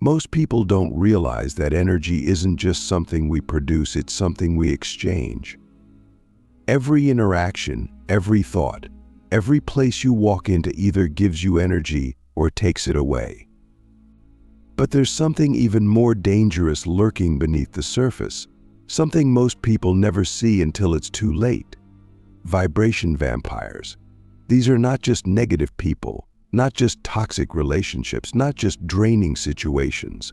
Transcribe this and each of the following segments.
Most people don't realize that energy isn't just something we produce, it's something we exchange. Every interaction, every thought, every place you walk into either gives you energy or takes it away. But there's something even more dangerous lurking beneath the surface, something most people never see until it's too late. Vibration vampires. These are not just negative people, not just toxic relationships, not just draining situations.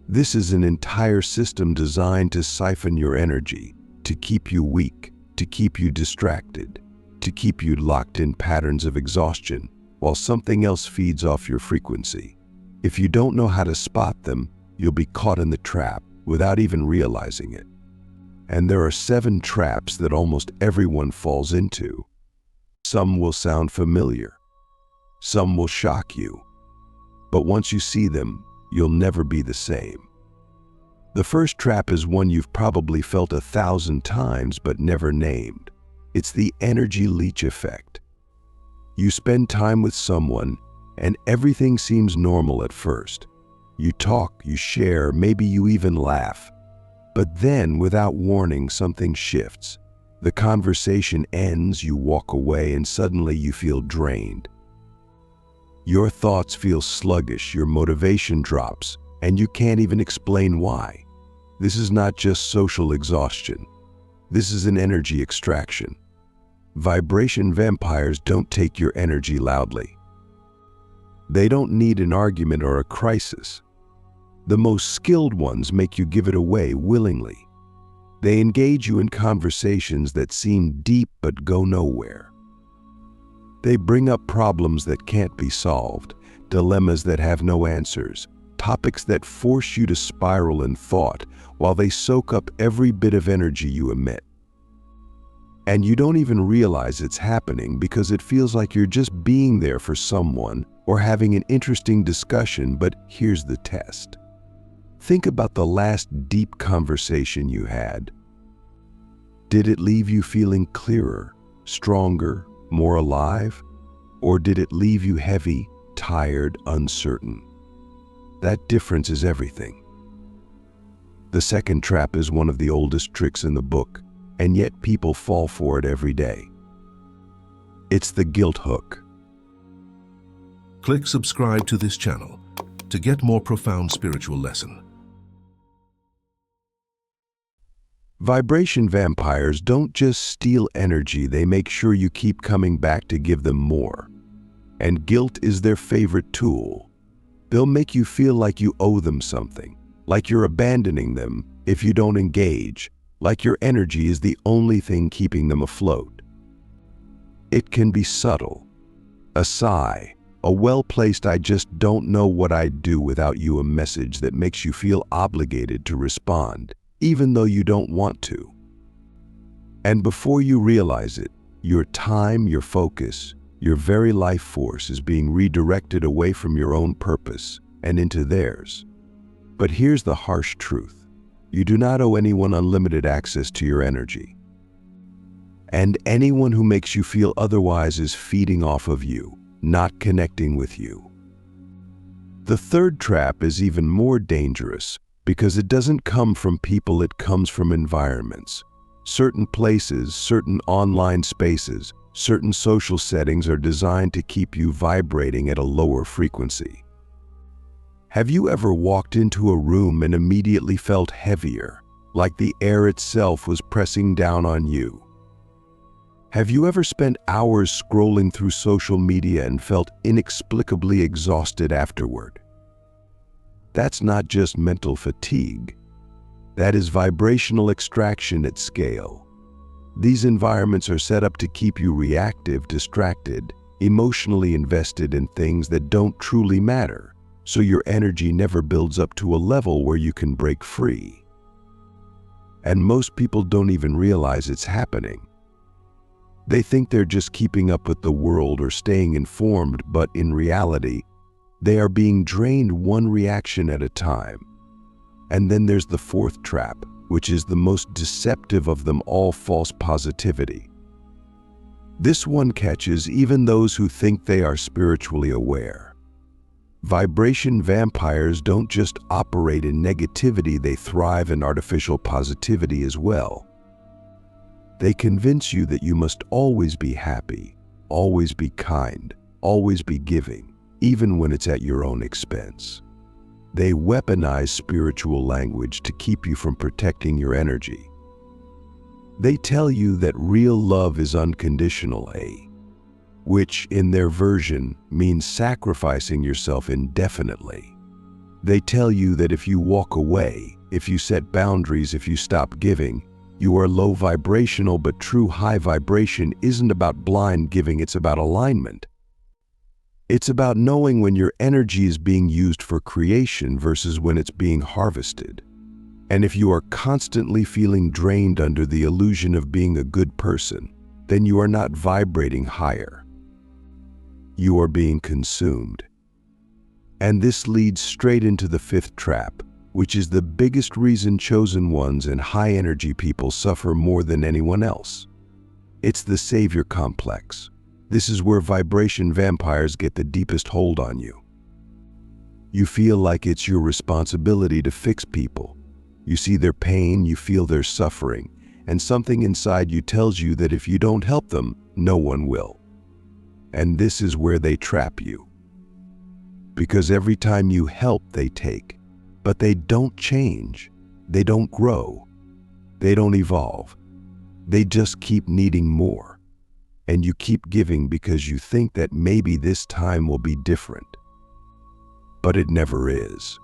This is an entire system designed to siphon your energy, to keep you weak, to keep you distracted, to keep you locked in patterns of exhaustion, while something else feeds off your frequency. If you don't know how to spot them, you'll be caught in the trap without even realizing it. And there are 7 traps that almost everyone falls into. Some will sound familiar. Some will shock you. But once you see them, you'll never be the same. The first trap is one you've probably felt 1,000 times but never named. It's the energy leech effect. You spend time with someone and everything seems normal at first. You talk, you share, maybe you even laugh. But then, without warning, something shifts. The conversation ends, you walk away, and suddenly you feel drained. Your thoughts feel sluggish, your motivation drops, and you can't even explain why. This is not just social exhaustion. This is an energy extraction. Vibration vampires don't take your energy loudly. They don't need an argument or a crisis. The most skilled ones make you give it away willingly. They engage you in conversations that seem deep but go nowhere. They bring up problems that can't be solved, dilemmas that have no answers, topics that force you to spiral in thought while they soak up every bit of energy you emit. And you don't even realize it's happening because it feels like you're just being there for someone or having an interesting discussion, but here's the test. Think about the last deep conversation you had. Did it leave you feeling clearer, stronger, more alive? Or did it leave you heavy, tired, uncertain? That difference is everything. The second trap is one of the oldest tricks in the book, and yet people fall for it every day. It's the guilt hook. Click subscribe to this channel to get more profound spiritual lesson. Vibration vampires don't just steal energy, they make sure you keep coming back to give them more. And guilt is their favorite tool. They'll make you feel like you owe them something, like you're abandoning them if you don't engage, like your energy is the only thing keeping them afloat. It can be subtle. A sigh, a well-placed "I just don't know what I'd do without you" a message that makes you feel obligated to respond, even though you don't want to. And before you realize it, your time, your focus, your very life force is being redirected away from your own purpose and into theirs. But here's the harsh truth. You do not owe anyone unlimited access to your energy. And anyone who makes you feel otherwise is feeding off of you, not connecting with you. The third trap is even more dangerous because it doesn't come from people, it comes from environments. Certain places, certain online spaces, certain social settings are designed to keep you vibrating at a lower frequency. Have you ever walked into a room and immediately felt heavier, like the air itself was pressing down on you? Have you ever spent hours scrolling through social media and felt inexplicably exhausted afterward? That's not just mental fatigue. That is vibrational extraction at scale. These environments are set up to keep you reactive, distracted, emotionally invested in things that don't truly matter, so your energy never builds up to a level where you can break free. And most people don't even realize it's happening. They think they're just keeping up with the world or staying informed, but in reality, they are being drained one reaction at a time. And then there's the fourth trap, which is the most deceptive of them all: false positivity. This one catches even those who think they are spiritually aware. Vibration vampires don't just operate in negativity, they thrive in artificial positivity as well. They convince you that you must always be happy, always be kind, always be giving, even when it's at your own expense. They weaponize spiritual language to keep you from protecting your energy. They tell you that real love is unconditional, which in their version means sacrificing yourself indefinitely. They tell you that if you walk away, if you set boundaries, if you stop giving, you are low vibrational, but true high vibration isn't about blind giving, it's about alignment. It's about knowing when your energy is being used for creation versus when it's being harvested. And if you are constantly feeling drained under the illusion of being a good person, then you are not vibrating higher. You are being consumed. And this leads straight into the fifth trap, which is the biggest reason chosen ones and high-energy people suffer more than anyone else. It's the savior complex. This is where vibration vampires get the deepest hold on you. You feel like it's your responsibility to fix people. You see their pain, you feel their suffering, and something inside you tells you that if you don't help them, no one will. And this is where they trap you. Because every time you help, they take. But they don't change. They don't grow. They don't evolve. They just keep needing more. And you keep giving because you think that maybe this time will be different. But it never is.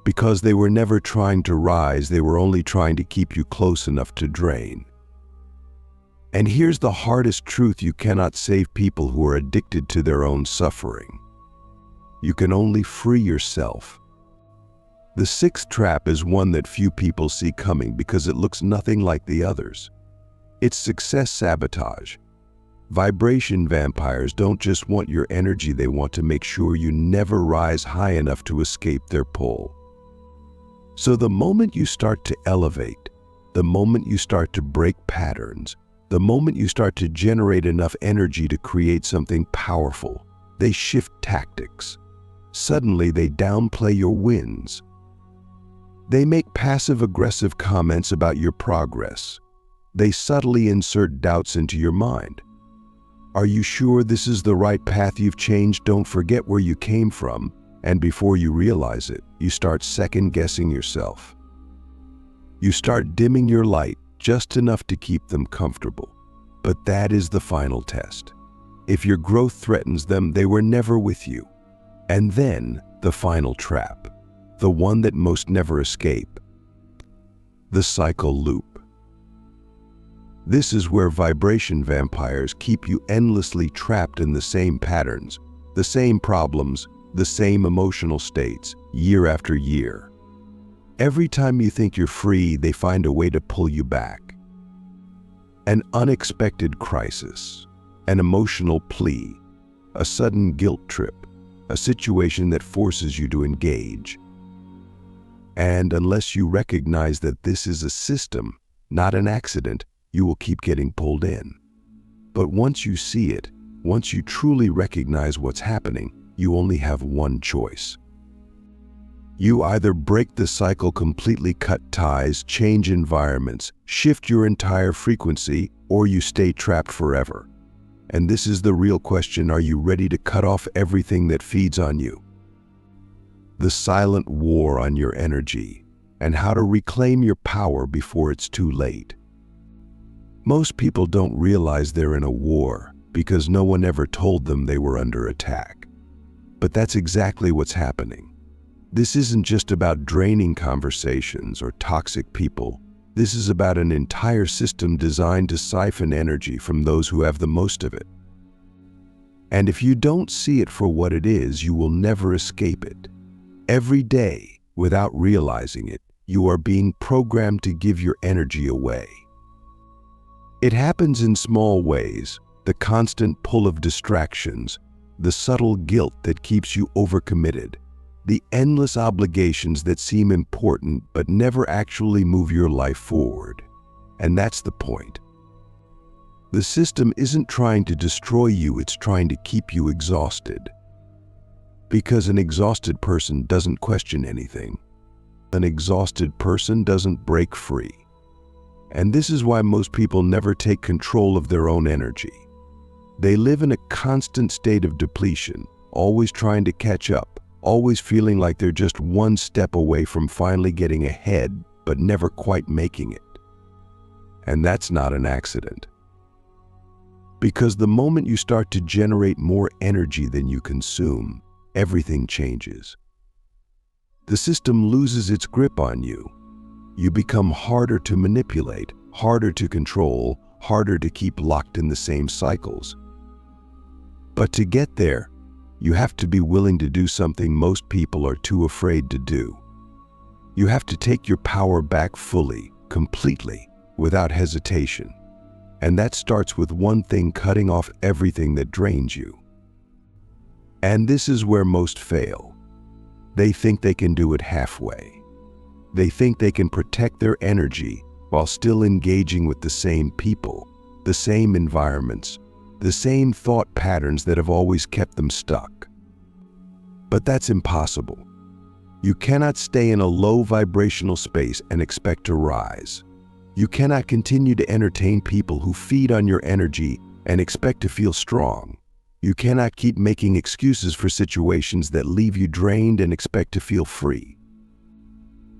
Because they were never trying to rise, they were only trying to keep you close enough to drain. And here's the hardest truth: you cannot save people who are addicted to their own suffering. You can only free yourself. The sixth trap is one that few people see coming because it looks nothing like the others. It's success sabotage. Vibration vampires don't just want your energy, they want to make sure you never rise high enough to escape their pull. So the moment you start to elevate, the moment you start to break patterns, the moment you start to generate enough energy to create something powerful, they shift tactics. Suddenly they downplay your wins. They make passive-aggressive comments about your progress. They subtly insert doubts into your mind. Are you sure this is the right path? You've changed. Don't forget where you came from. And before you realize it, you start second-guessing yourself. You start dimming your light just enough to keep them comfortable. But that is the final test. If your growth threatens them, they were never with you. And then the final trap, the one that most never escape, the cycle loop. This is where vibration vampires keep you endlessly trapped in the same patterns, the same problems, the same emotional states, year after year. Every time you think you're free, they find a way to pull you back. An unexpected crisis, an emotional plea, a sudden guilt trip, a situation that forces you to engage. And unless you recognize that this is a system, not an accident, you will keep getting pulled in. But once you see it, once you truly recognize what's happening, you only have one choice. You either break the cycle completely, cut ties, change environments, shift your entire frequency, or you stay trapped forever. And this is the real question: are you ready to cut off everything that feeds on you? The silent war on your energy, and how to reclaim your power before it's too late. Most people don't realize they're in a war because no one ever told them they were under attack. But that's exactly what's happening. This isn't just about draining conversations or toxic people. This is about an entire system designed to siphon energy from those who have the most of it. And if you don't see it for what it is, you will never escape it. Every day, without realizing it, you are being programmed to give your energy away. It happens in small ways: the constant pull of distractions, the subtle guilt that keeps you overcommitted, the endless obligations that seem important but never actually move your life forward. And that's the point. The system isn't trying to destroy you, it's trying to keep you exhausted. Because an exhausted person doesn't question anything. An exhausted person doesn't break free. And this is why most people never take control of their own energy. They live in a constant state of depletion, always trying to catch up, always feeling like they're just one step away from finally getting ahead, but never quite making it. And that's not an accident. Because the moment you start to generate more energy than you consume, everything changes. The system loses its grip on you. You become harder to manipulate, harder to control, harder to keep locked in the same cycles. But to get there, you have to be willing to do something most people are too afraid to do. You have to take your power back fully, completely, without hesitation. And that starts with one thing: cutting off everything that drains you. And this is where most fail. They think they can do it halfway. They think they can protect their energy while still engaging with the same people, the same environments, the same thought patterns that have always kept them stuck. But that's impossible. You cannot stay in a low vibrational space and expect to rise. You cannot continue to entertain people who feed on your energy and expect to feel strong. You cannot keep making excuses for situations that leave you drained and expect to feel free.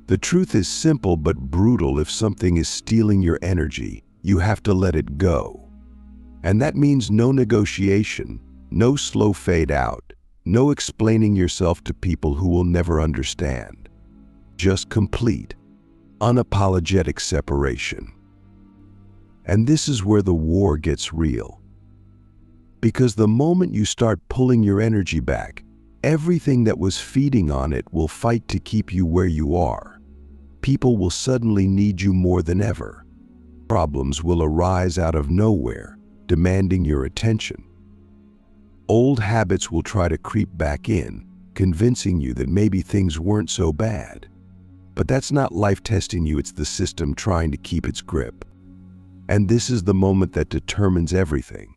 The truth is simple but brutal: if something is stealing your energy, you have to let it go. And that means no negotiation, no slow fade out, no explaining yourself to people who will never understand. Just complete, unapologetic separation. And this is where the war gets real. Because the moment you start pulling your energy back, everything that was feeding on it will fight to keep you where you are. People will suddenly need you more than ever. Problems will arise out of nowhere, demanding your attention. Old habits will try to creep back in, convincing you that maybe things weren't so bad. But that's not life testing you, it's the system trying to keep its grip. And this is the moment that determines everything.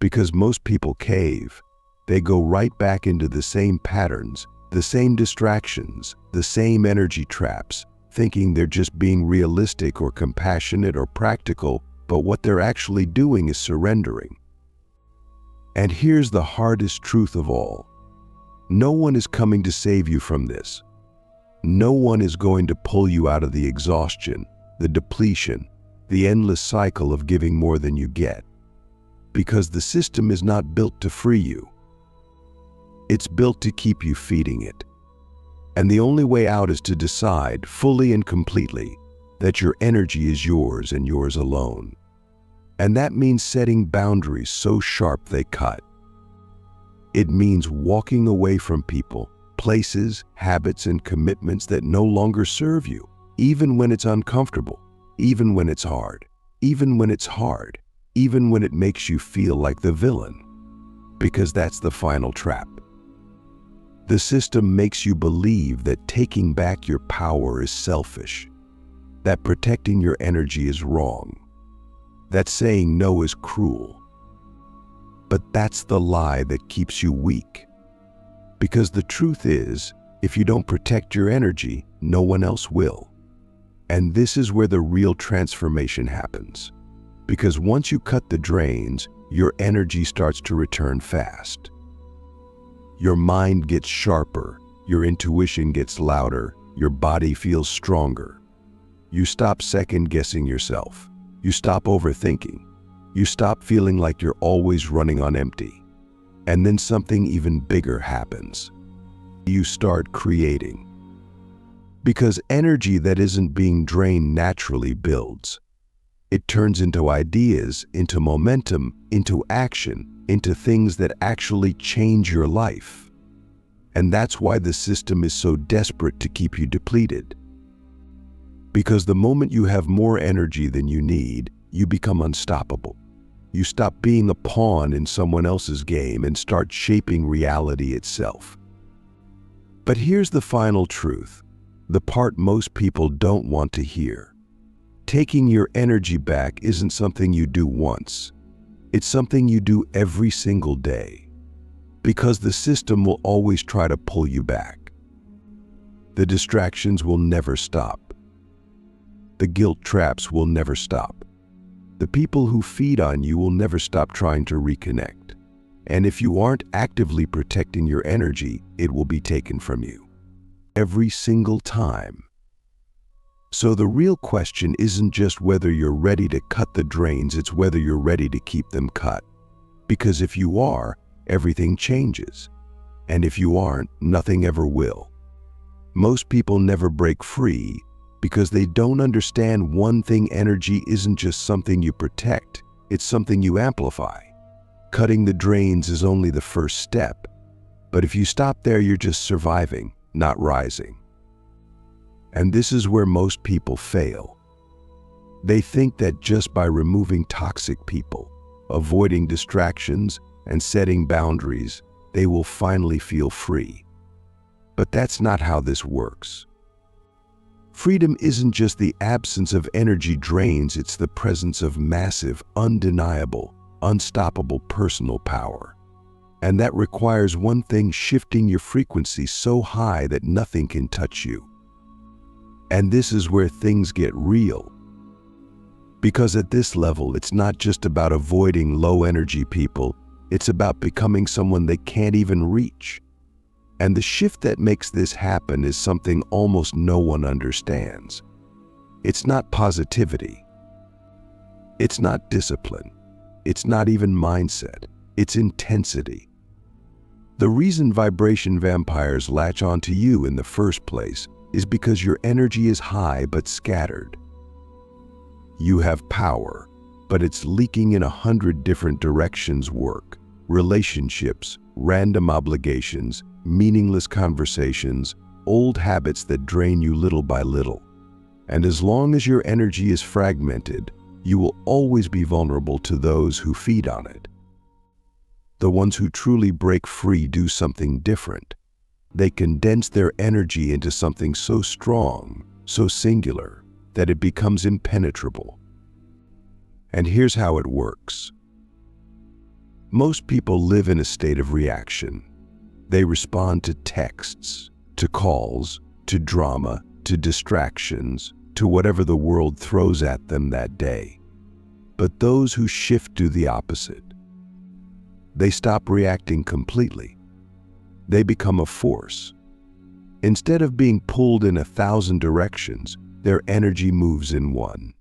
Because most people cave. They go right back into the same patterns, the same distractions, the same energy traps, thinking they're just being realistic or compassionate or practical, but what they're actually doing is surrendering. And here's the hardest truth of all. No one is coming to save you from this. No one is going to pull you out of the exhaustion, the depletion, the endless cycle of giving more than you get. Because the system is not built to free you. It's built to keep you feeding it. And the only way out is to decide fully and completely that your energy is yours and yours alone. And that means setting boundaries so sharp they cut. It means walking away from people, places, habits, and commitments that no longer serve you, even when it's uncomfortable, even when it's hard, even when it's hard, even when it makes you feel like the villain. Because that's the final trap. The system makes you believe that taking back your power is selfish, that protecting your energy is wrong, that saying no is cruel. But that's the lie that keeps you weak. Because the truth is, if you don't protect your energy, no one else will. And this is where the real transformation happens. Because once you cut the drains, your energy starts to return fast. Your mind gets sharper, your intuition gets louder, your body feels stronger. You stop second-guessing yourself. You stop overthinking. You stop feeling like you're always running on empty. And then something even bigger happens. You start creating. Because energy that isn't being drained naturally builds. It turns into ideas, into momentum, into action, into things that actually change your life. And that's why the system is so desperate to keep you depleted. Because the moment you have more energy than you need, you become unstoppable. You stop being a pawn in someone else's game and start shaping reality itself. But here's the final truth, the part most people don't want to hear. Taking your energy back isn't something you do once. It's something you do every single day. Because the system will always try to pull you back. The distractions will never stop. The guilt traps will never stop. The people who feed on you will never stop trying to reconnect. And if you aren't actively protecting your energy, it will be taken from you. Every single time. So the real question isn't just whether you're ready to cut the drains, it's whether you're ready to keep them cut. Because if you are, everything changes. And if you aren't, nothing ever will. Most people never break free because they don't understand one thing: energy isn't just something you protect, it's something you amplify. Cutting the drains is only the first step. But if you stop there, you're just surviving, not rising. And this is where most people fail. They think that just by removing toxic people, avoiding distractions, and setting boundaries, they will finally feel free. But that's not how this works. Freedom isn't just the absence of energy drains, it's the presence of massive, undeniable, unstoppable personal power. And that requires one thing: shifting your frequency so high that nothing can touch you. And this is where things get real. Because at this level, it's not just about avoiding low-energy people, it's about becoming someone they can't even reach. And the shift that makes this happen is something almost no one understands. It's not positivity. It's not discipline. It's not even mindset. It's intensity. The reason vibration vampires latch onto you in the first place is because your energy is high but scattered. You have power, but it's leaking in 100 different directions: work, relationships, random obligations, meaningless conversations, old habits that drain you little by little. And as long as your energy is fragmented, you will always be vulnerable to those who feed on it. The ones who truly break free do something different. They condense their energy into something so strong, so singular, that it becomes impenetrable. And here's how it works. Most people live in a state of reaction. They respond to texts, to calls, to drama, to distractions, to whatever the world throws at them that day. But those who shift do the opposite. They stop reacting completely. They become a force. Instead of being pulled in 1,000 directions, their energy moves in one.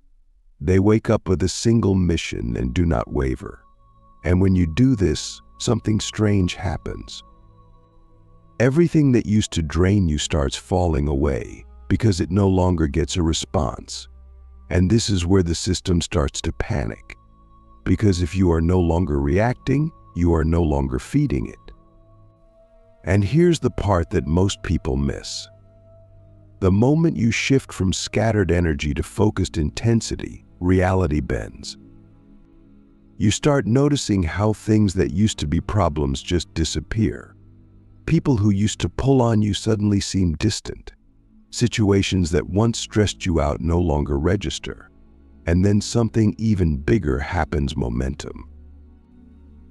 They wake up with a single mission and do not waver. And when you do this, something strange happens. Everything that used to drain you starts falling away because it no longer gets a response. And this is where the system starts to panic. Because if you are no longer reacting, you are no longer feeding it. And here's the part that most people miss. The moment you shift from scattered energy to focused intensity, reality bends. You start noticing how things that used to be problems just disappear. People who used to pull on you suddenly seem distant. Situations that once stressed you out no longer register. And then something even bigger happens: momentum.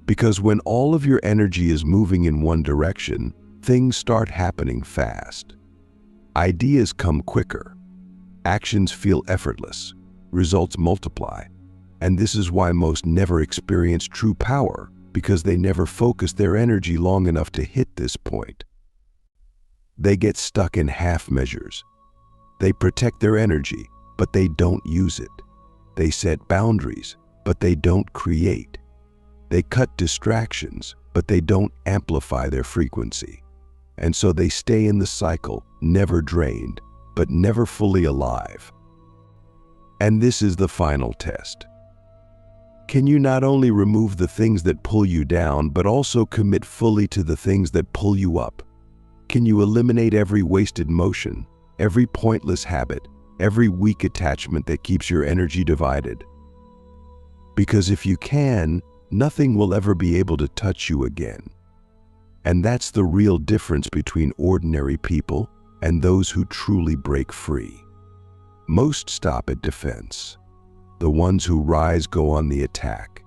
Because when all of your energy is moving in one direction, things start happening fast. Ideas come quicker. Actions feel effortless. Results multiply. And this is why most never experience true power, because they never focus their energy long enough to hit this point. They get stuck in half measures. They protect their energy, but they don't use it. They set boundaries, but they don't create. They cut distractions, but they don't amplify their frequency. And so they stay in the cycle, never drained, but never fully alive. And this is the final test. Can you not only remove the things that pull you down, but also commit fully to the things that pull you up? Can you eliminate every wasted motion, every pointless habit, every weak attachment that keeps your energy divided? Because if you can, nothing will ever be able to touch you again. And that's the real difference between ordinary people and those who truly break free. Most stop at defense. The ones who rise go on the attack.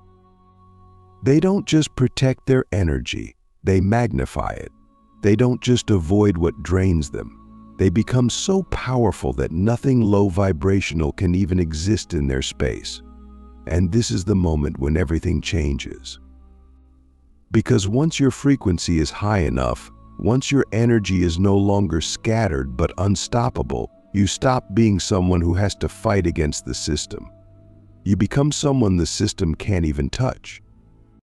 They don't just protect their energy, they magnify it. They don't just avoid what drains them. They become so powerful that nothing low vibrational can even exist in their space. And this is the moment when everything changes. Because once your frequency is high enough, once your energy is no longer scattered but unstoppable, you stop being someone who has to fight against the system. You become someone the system can't even touch.